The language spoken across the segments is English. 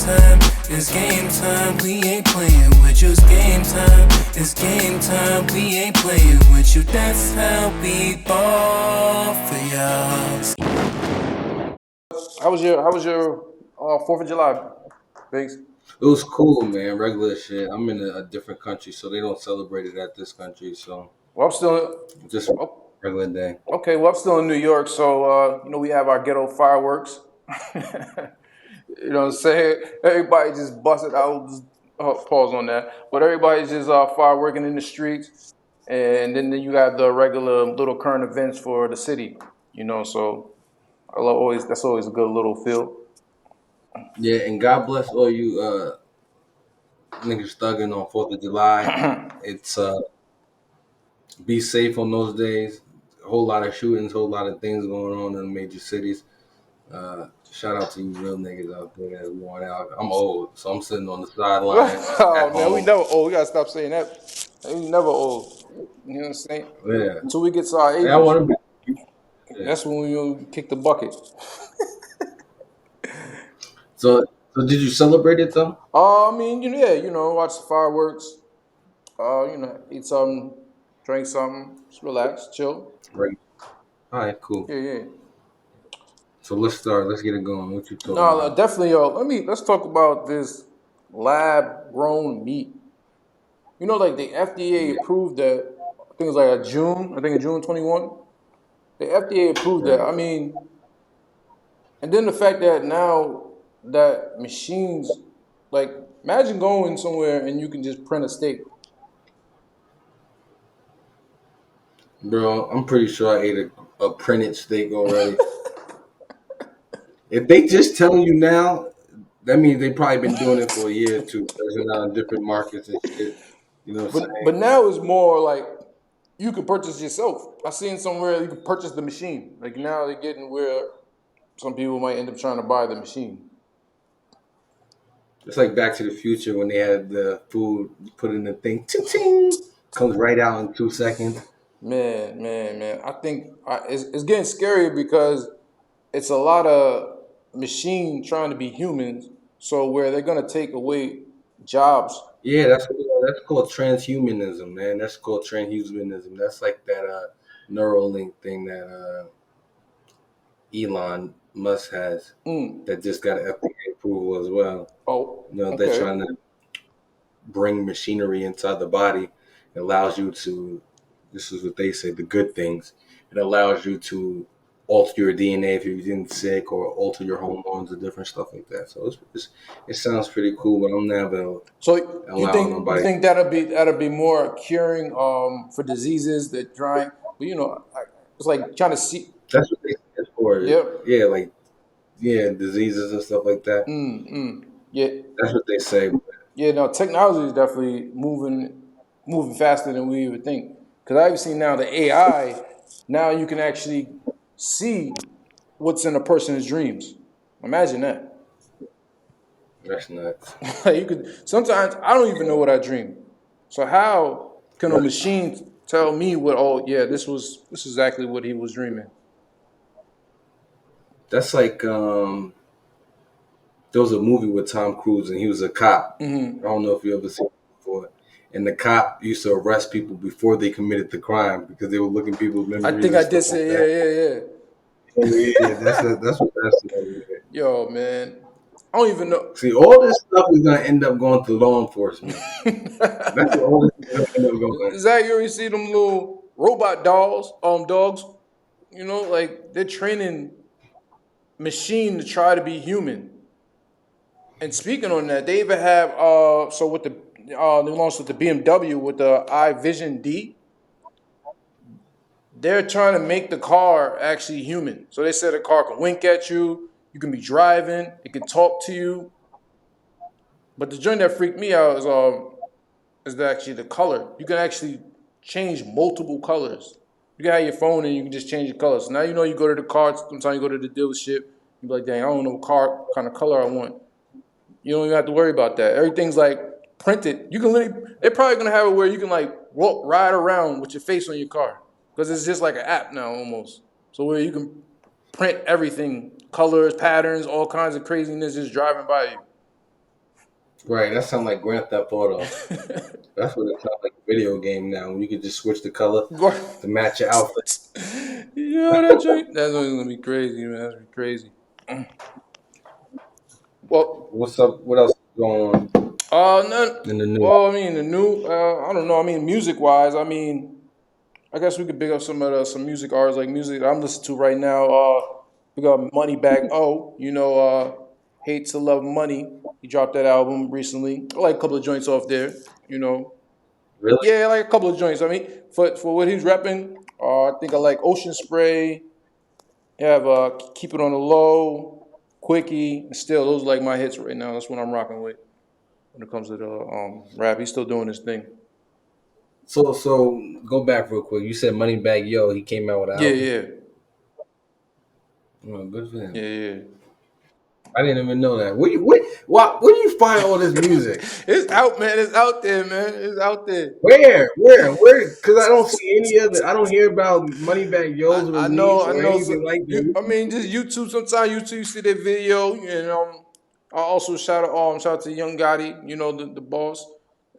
time, it's game time. We ain't playing with you. It's game time, it's game time. We ain't playing with you. That's how we ball for y'all. How was your 4th of July, Biggs? It was cool, man. Regular shit. I'm in a different country, so they don't celebrate it at this country. So Well, I'm still. just Oh, regular day. okay, well, I'm still in New York, so we have our ghetto fireworks. You know what I'm saying? Everybody just busted out. Just, pause on that. But everybody's just fireworking in the streets, and then you got the regular little current events for the city. So that's always a good little feel. Yeah, and God bless all you niggas thugging on 4th of July. It's be safe on those days. A whole lot of shootings, whole lot of things going on in the major cities. Shout out to you real niggas out there that's worn out. I'm old, so I'm sitting on the sideline at Oh man, we home. never old. We gotta stop saying that. We never old. You know what I'm saying? Yeah, Until we get to our and I 80s, want to be. Yeah. that's when we kick the bucket. So, so did you celebrate it though? I mean, yeah, watch the fireworks. Eat something, drink something, just relax, chill. Right. All right, cool. Yeah, yeah. So let's start. Let's get it going. What you talking No, about? definitely, let's talk about this lab grown meat. Like the FDA Yeah. approved that. I think it was like a June. I think in June 21. The FDA approved that. Right. I mean, and then the fact that now that machines, like, imagine going somewhere and you can just print a steak. Bro, I'm pretty sure I ate a printed steak already. If they just telling you now, that means they probably been doing it for a year or two, searching out in different markets and shit. You know what I'm But saying? now it's more like you can purchase yourself. I seen somewhere you can purchase the machine. Like now they're getting where some people might end up trying to buy the machine. It's like Back to the Future when they had the food you put in the thing, ting, ting, comes right out in 2 seconds. Man. I think it's getting scary because it's a lot of machine trying to be humans. So where they're gonna take away jobs. Yeah, that's called transhumanism, man. That's called transhumanism. That's like that Neuralink thing that Elon Musk has Mm. that just got FDA approval as well. Oh, They're okay. trying to bring machinery inside the body. It allows you to, this is what they say, the good things. It allows you to alter your DNA if you're getting sick or alter your hormones and different stuff like that. So it sounds pretty cool, but I'm never So you allowing think you nobody. think that'll be more curing for diseases that drying? But it's like trying to see. That's what they said for it. Yep. Yeah, like, yeah, diseases and stuff like that. Yeah. That's what they say. Yeah. No, technology is definitely moving faster than we would think. Because I've seen now the AI. Now you can actually see what's in a person's dreams. Imagine that. That's nuts. You could sometimes I don't even know what I dream. So how can a Right. machine tell me what? Oh yeah, this is exactly what he was dreaming. That's like there was a movie with Tom Cruise and he was a cop. I don't know if you ever seen it before. And the cop used to arrest people before they committed the crime because they were looking at people's I memories think and I did stuff like say that. yeah. Oh yeah, that's what that's like. Yo man, I don't even know. See, all this stuff is gonna end up going to law enforcement. That's what all this is gonna end up going. Zach, you already see them little robot dogs. Like they're training machine to try to be human. And speaking on that, they even have so with the they launched with the BMW with the iVision D. They're trying to make the car actually human. So they said the car can wink at you, you can be driving, it can talk to you. But the joint that freaked me out is actually the color. You can actually change multiple colors. You can have your phone and you can just change the colors. Now you go to the car. Sometimes you go to the dealership. You be like, dang, I don't know what car kind of color I want. You don't even have to worry about that. Everything's like printed. You can literally. They're probably gonna have it where you can like walk, ride around with your face on your car because it's just like an app now almost. So where you can print everything, colors, patterns, all kinds of craziness just driving by you. Right, that sounds like Grand Theft Auto. That's what it sounds like a video game now. When you can just switch the color to match your outfit. Yo, that's gonna be crazy, man. That's gonna be crazy. Well, What's up? What else is going on none. in the news? Well, I mean, the new. I don't know. I mean, music wise, I mean, I guess we could pick up some music artists like music that I'm listening to right now. We got Moneybag O. Hate to Love Money. He dropped that album recently. I like a couple of joints off there. You know, Really? yeah, I like a couple of joints. I mean, for what he's repping, I think I like Ocean Spray. You have Keep It on the Low, Quickie, and Still. Those are like my hits right now. That's what I'm rocking with when it comes to the rap. He's still doing his thing. So go back real quick. You said Moneybag Yo. He came out with an Yeah, album. yeah, Oh, good for him. yeah, yeah. I didn't even know that. Where do you find all this music? It's out, man. It's out there, man. It's out there. Where? Because I don't see any other. I don't hear about Moneybag Yo's I know, release I or know. So anything like I that. mean, just YouTube. Sometimes YouTube you see that video, and I also shout out to Young Gotti. The boss,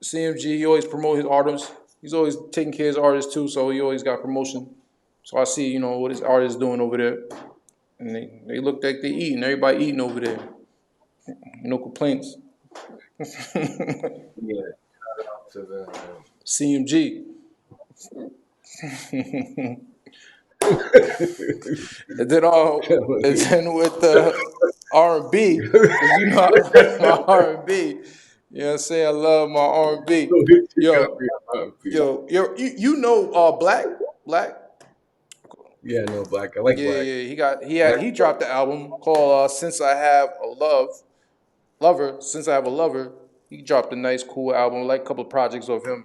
CMG. He always promote his artists. He's always taking care of his artists too, so he always got promotion. So I see, what his artists doing over there, and they look like they eating. Everybody eating over there. No complaints. Yeah. To the, CMG. And then with the R&B, because I like my R&B. You know what I'm saying? I love my R&B. Yo, Black? Black? yeah, no black. I like Yeah, black. yeah. He Black. dropped the album called Since I Have a Lover. Since I Have a Lover. He dropped a nice, cool album. I like a couple of projects of him.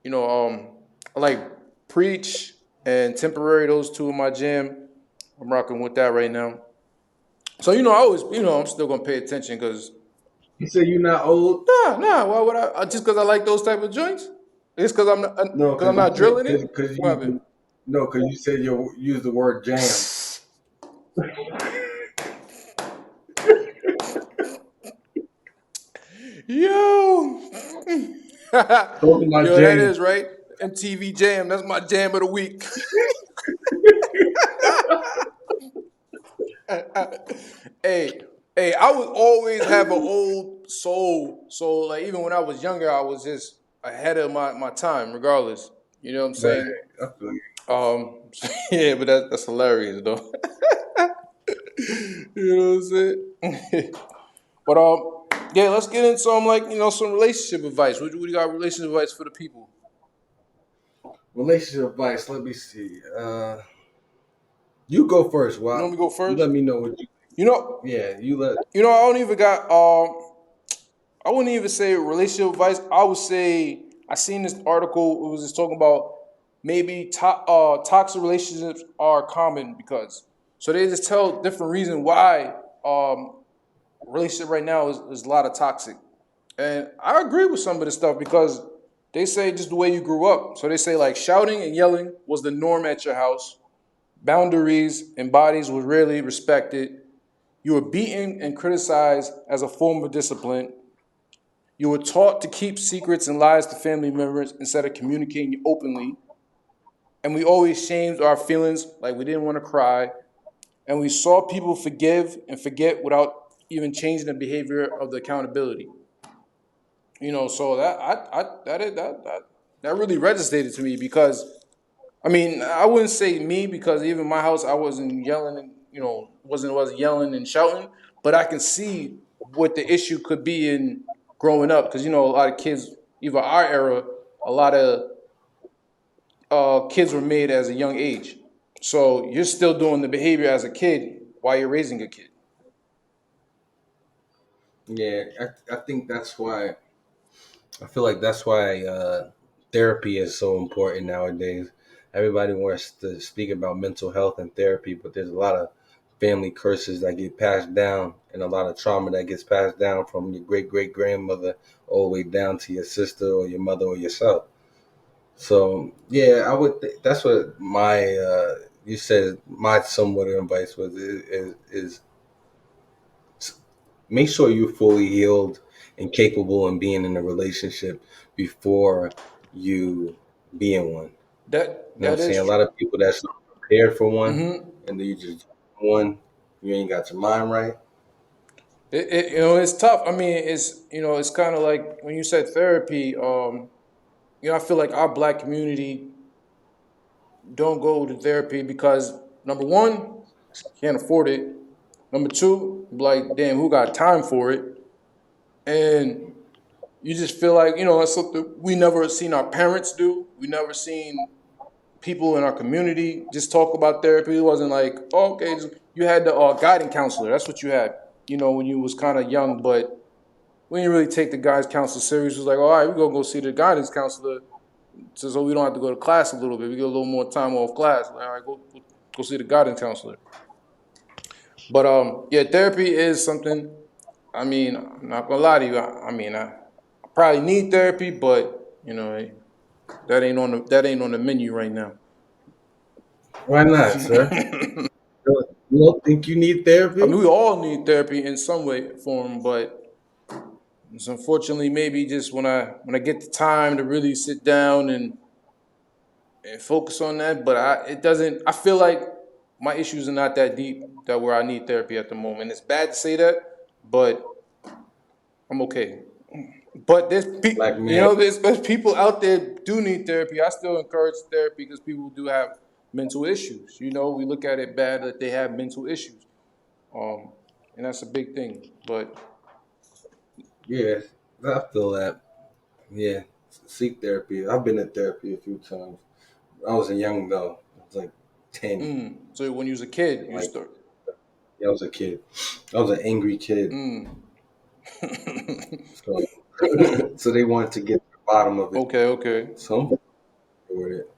I like Preach and Temporary. Those two in my jam. I'm rocking with that right now. So I always, I'm still gonna pay attention because You say you're not old? nah. Why would just because I like those type of joints? It's because No, I'm not drilling it. because What happened? you no, because you said you use the word jam. Yo, Talking about yo, that jam. is right. MTV Jam. That's my jam of the week. Hey, hey, I would always have an old soul. So like even when I was younger, I was just ahead of my time, regardless. You know what I'm Right. saying? I feel you. Yeah, but that's hilarious though. You know what I'm saying? But yeah, let's get into some relationship advice. What do you got relationship advice for the people? Relationship advice. Let me see. You go first. You want Well, me to go you first? let me know what you. You know, Yeah, you let. I don't even got I wouldn't even say relationship advice. I would say I seen this article. It was just talking about maybe toxic relationships are common because so they just tell different reasons why relationship right now is a lot of toxic. And I agree with some of this stuff because they say just the way you grew up. So they say like shouting and yelling was the norm at your house. Boundaries and bodies were rarely respected. You were beaten and criticized as a form of discipline. You were taught to keep secrets and lies to family members instead of communicating openly. And we always shamed our feelings like we didn't want to cry. And we saw people forgive and forget without even changing the behavior of the accountability. So that really registered to me because I mean I wouldn't say me because even my house I wasn't yelling and wasn't yelling and shouting, but I can see what the issue could be in growing up because a lot of kids, even our era, a lot of kids were made as a young age, so you're still doing the behavior as a kid while you're raising a kid. Yeah, I think that's why. I feel like that's why therapy is so important nowadays. Everybody wants to speak about mental health and therapy, but there's a lot of family curses that get passed down and a lot of trauma that gets passed down from your great great grandmother all the way down to your sister or your mother or yourself. So yeah, that's what my you said my somewhat advice was is make sure you're fully healed and capable in being in a relationship before you be in one. You know what I'm That is saying? A true. lot of people that's not prepared for one, Hmm. and then you just one, you ain't got your mind right. It's tough. I mean, it's kind of like when you said therapy. I feel like our black community don't go to therapy because number one, can't afford it. Number two, like, damn, who got time for it? And you just feel like, that's something we never seen our parents do. We never seen people in our community just talk about therapy. It wasn't like, oh, okay, you had the guiding counselor. That's what you had, when you was kind of young, but we didn't really take the guidance counselor serious. It was like, all right, we're going to go see the guidance counselor so we don't have to go to class a little bit. We get a little more time off class. Like, all right, go see the guidance counselor. But yeah, therapy is something. I mean, I'm not gonna lie to you. I probably need therapy, but that ain't on the menu right now. Why not, sir? You don't think you need I mean, therapy? we all need therapy in some way, form, but it's unfortunately maybe just when I get the time to really sit down and focus on that. But it doesn't. I feel like my issues are not that deep that where I need therapy at the moment. It's bad to say that, but I'm okay. But Black man. there's people out there do need therapy. I still encourage therapy because people do have mental issues. We look at it bad that they have mental issues, um, and that's a big thing. But Yeah, I feel that. Yeah, seek therapy. I've been in therapy a few times. I was young though. I was like 10. so when you was a kid, you Like start. yeah, I was a kid. I was an angry kid. Mm. So so they wanted to get to the bottom of it. Okay, okay. So I'm with it.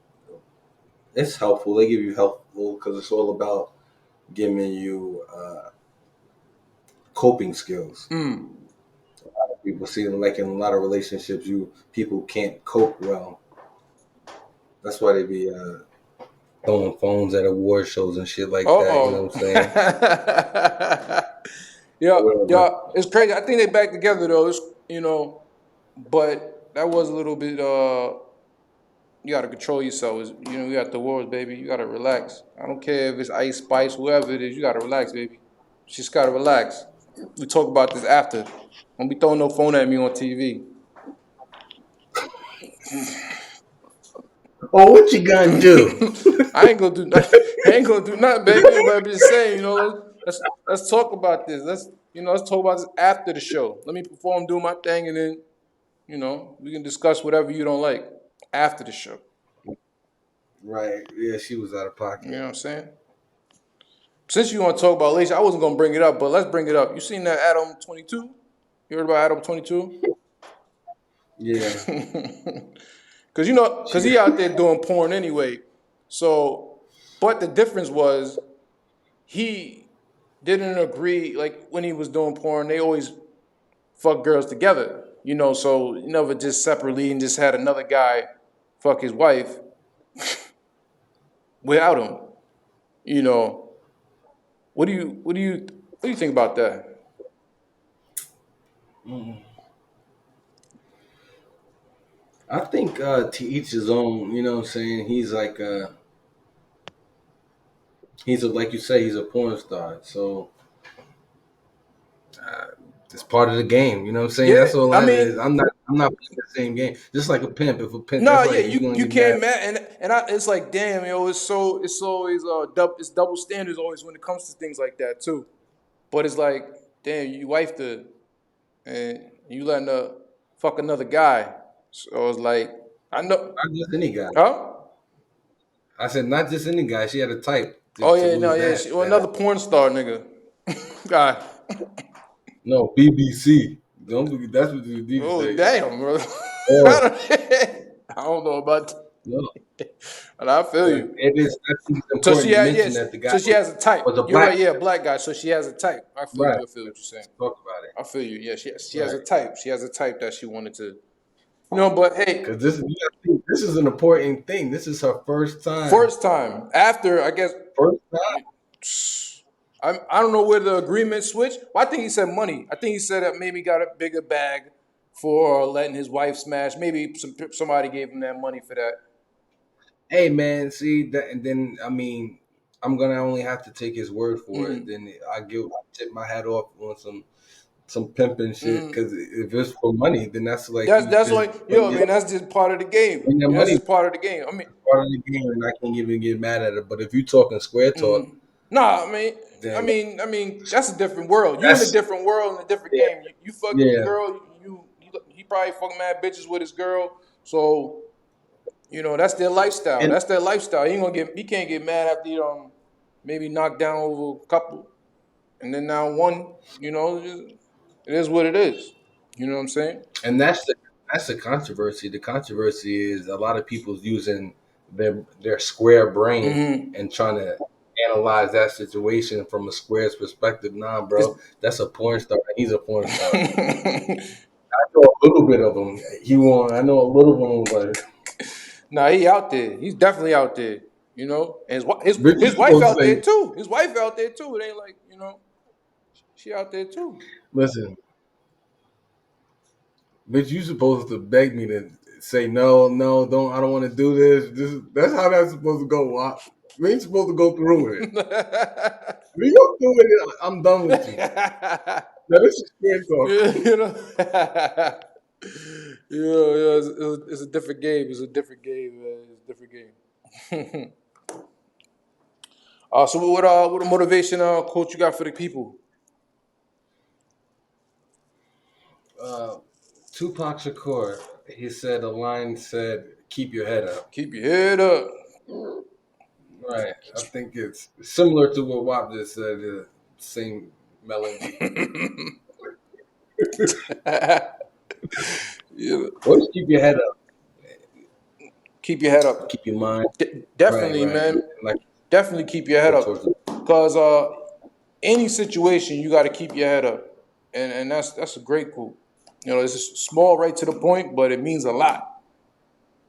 It's helpful. They give you helpful because it's all about giving you coping skills. Mm. People see them like in a lot of relationships, people can't cope well. That's why they be throwing phones at award shows and shit like Uh that. You know oh. what I'm saying? Yeah, Whatever. yeah. It's crazy. I think they back together though. But that was a little bit. You got to control yourself. You got the wars, baby. You got to relax. I don't care if it's Ice Spice, whoever it is. You got to relax, baby. Just got to relax. We talk about this after. Don't be throwing no phone at me on TV. Oh, what you gonna do? I ain't gonna do nothing. I ain't gonna do nothing, baby. But I'm just saying, let's talk about this. Let's talk about this after the show. Let me perform, do my thing, and then we can discuss whatever you don't like after the show. Right. Yeah, she was out of You pocket. know what I'm saying? Since you want to talk about Alicia, I wasn't gonna bring it up, but let's bring it up. You seen that Adam 22? You heard about Adam 22? Yeah. Because She, he out there doing porn anyway. So, but the difference was he didn't agree. Like when he was doing porn, they always fuck girls together. So you never just separately and just had another guy fuck his wife without him. You know. What do you think about that? I think to each his own. You know what I'm saying? Like you say, he's a porn star. So it's part of the game. You know what I'm saying? Yeah, That's all I that mean, is. I'm not playing the same game. Just like a pimp. If a pimp, no, that's yeah, like you you gonna you get mad. can't it's like damn, it's always it's double standards always when it comes to things like that too. But it's like damn, you wifed her and you letting her fuck another guy. So it's like I know, Not just any guy. huh? I said not just any guy. She had a type Oh to yeah, no, lose yeah, that. another porn star nigga. God, No, BBC. Don't be, that's what you need to oh say. damn, bro. Or I don't know about, no, but I feel you. it is. I think it's So important she to had mention yes. that the guy So she has a type. was a You're black right. Yeah, black guy. So she has a type. I feel right. you. I feel what you're saying. Talk about it. I feel you. Yeah, she has Right. a type. She has a type that she wanted to. But hey, Because this is an important thing. This is her first time. first time after I guess First time. I don't know where the agreement switched. But I think he said money. I think he said that maybe he got a bigger bag for letting his wife smash. Maybe somebody gave him that money for that. Hey man, see that, and then I mean, I'm gonna only have to take his word for it. Mm-hmm. Then I tip my hat off on some pimping shit. Mm-hmm. Because if it's for money, then that's like you That's just like putting I mean, that's just part of the game. your That's money just part of the game. I mean, part of the game, and I can't even get mad at it. But if you talking square talk, nah. then I mean, that's a different world. You in a that's different world in a different yeah, game. You fucking your yeah. girl. He probably fuck mad bitches with his girl. So that's their lifestyle. And That's their lifestyle. He can't get mad after maybe knocked down over a couple, and then now one. It is what it is. You know what I'm saying? and that's the controversy. The controversy is a lot of people's using their square brain Mm-hmm. and trying to analyze that situation from a square's perspective. Nah, It's, bro, that's a porn star. He's a porn star. I know a little bit of him. I know a little of him, but nah, he out there. He's definitely out there. And Rich, you his wife supposed to out there say, too. His wife out there too. It ain't like she out there too. listen, bitch, you supposed to beg me to say no, no, don't. I don't want to do this. That's how that's supposed to go. We ain't supposed to go through it. We go through it. I'm done with you. Now this is straight talk. you know. Yeah. It's a different game. It's a different game, man. It's a different game. So what a motivation quote you got for the people? Uh, Tupac Shakur, he said a line said, "Keep your head up." Keep your head up. Right. I think it's similar to what Wap just said. Same melody. Yeah. Always keep your head up. Keep your head up. Keep your mind. Right. Definitely, Right. man. Like Definitely keep your head go up. towards it. Because any situation, you got to keep your head up, and that's a great quote. It's just small, right to the point, but it means a lot,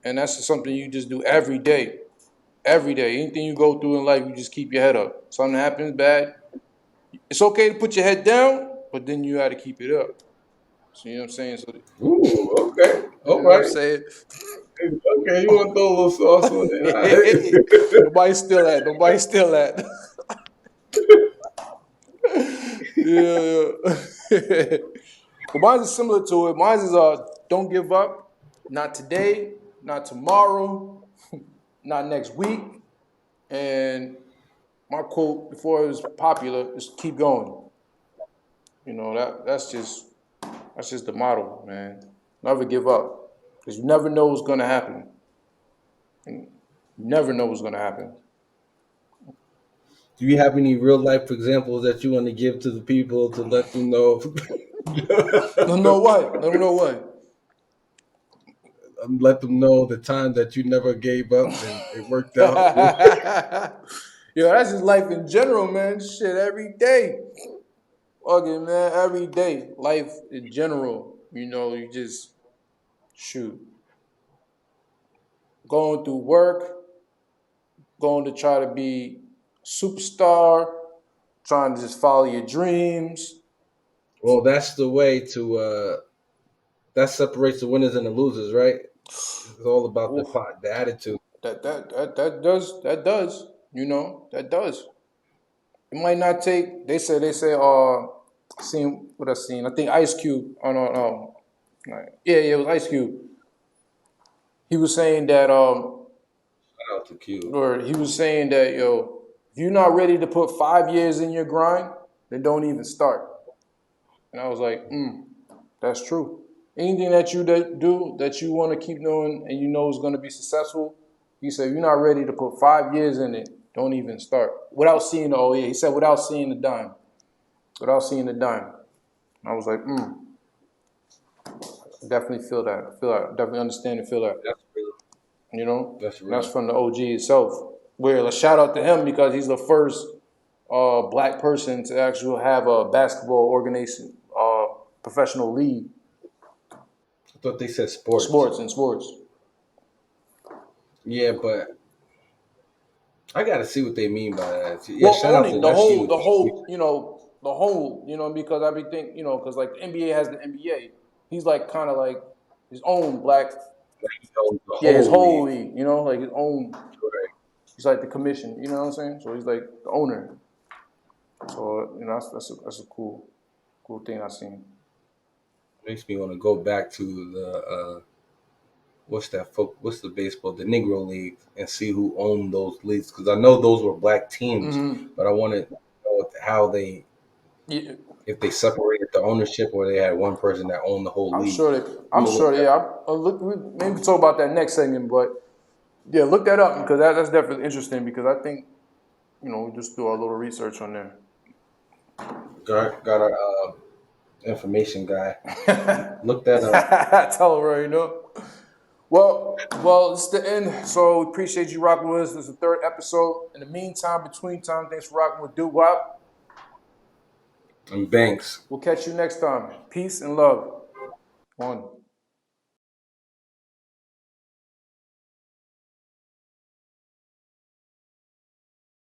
and that's just something you just do every day. Every day, anything you go through in life, you just keep your head up. Something happens bad, it's okay to put your head down, but then you got to keep it up. So you know what I'm saying? So Ooh. Okay. you All know what I'm right. saying? Okay. You want to throw a little sauce on it? All right. Nobody steal that. Nobody steal that. Yeah. But mine is similar to it. Mine is don't give up. Not today, not tomorrow, not next week. And my quote before it was popular is keep going. That's just the motto, man. Never give up. Because you never know what's gonna happen. And you never know what's gonna happen. Do you have any real life examples that you want to give to the people to let them know? Let them know what? Let them know what? Let them know the time that you never gave up and it worked out. Yo, that's just life in general, man. Shit, every day. Okay, man, every day. Life in general. You just shoot. Going through work, going to try to be a superstar, trying to just follow your dreams. Well, that's the way to that separates the winners and the losers, right? It's all about Oof, the attitude. that does. That does. It might not take. They say. Seen what I seen. I think Ice Cube. Oh no. Yeah, it was Ice Cube. He was saying that Shout out to Q. or he was saying that if you're not ready to put 5 years in your grind, then don't even start. And I was like, that's true. Anything that you do that you want to keep doing and you know is going to be successful, he said, if you're not ready to put 5 years in it, don't even start. Without seeing the, oh yeah, he said, without seeing the dime. Without seeing the dime. And I was like, definitely feel that. I feel that. Definitely understand and feel that. That's real. That's And that's real. from the OG itself. Where a shout out to him because he's the first black person to actually have a basketball organization, professional league. I thought they said sports. Sports. Yeah, but I gotta see what they mean by that. Yeah, Well, shout out only to that shit. because I be think, because like the NBA has the NBA. He's like kind of like his own black, The his whole whole league. league, like his own. Right. He's like the commission, you know what I'm saying? So he's like the owner. So that's a cool thing I seen. Makes me want to go back to the what's the baseball, the Negro League, and see who owned those leagues, because I know those were black teams, but I wanted to know how they, Yeah, if they separated the ownership or they had one person that owned the whole I'm league. sure Yeah, maybe we can talk about that next segment, but yeah, look that up because that's definitely interesting because I think we just do a little research on there. Got our information guy. Look that up. Tell her, Well, it's the end. So we appreciate you rocking with us. This is the third episode. In the meantime, between time, thanks for rocking with Doo-Wop. And Banks. We'll catch you next time. Peace and love. One.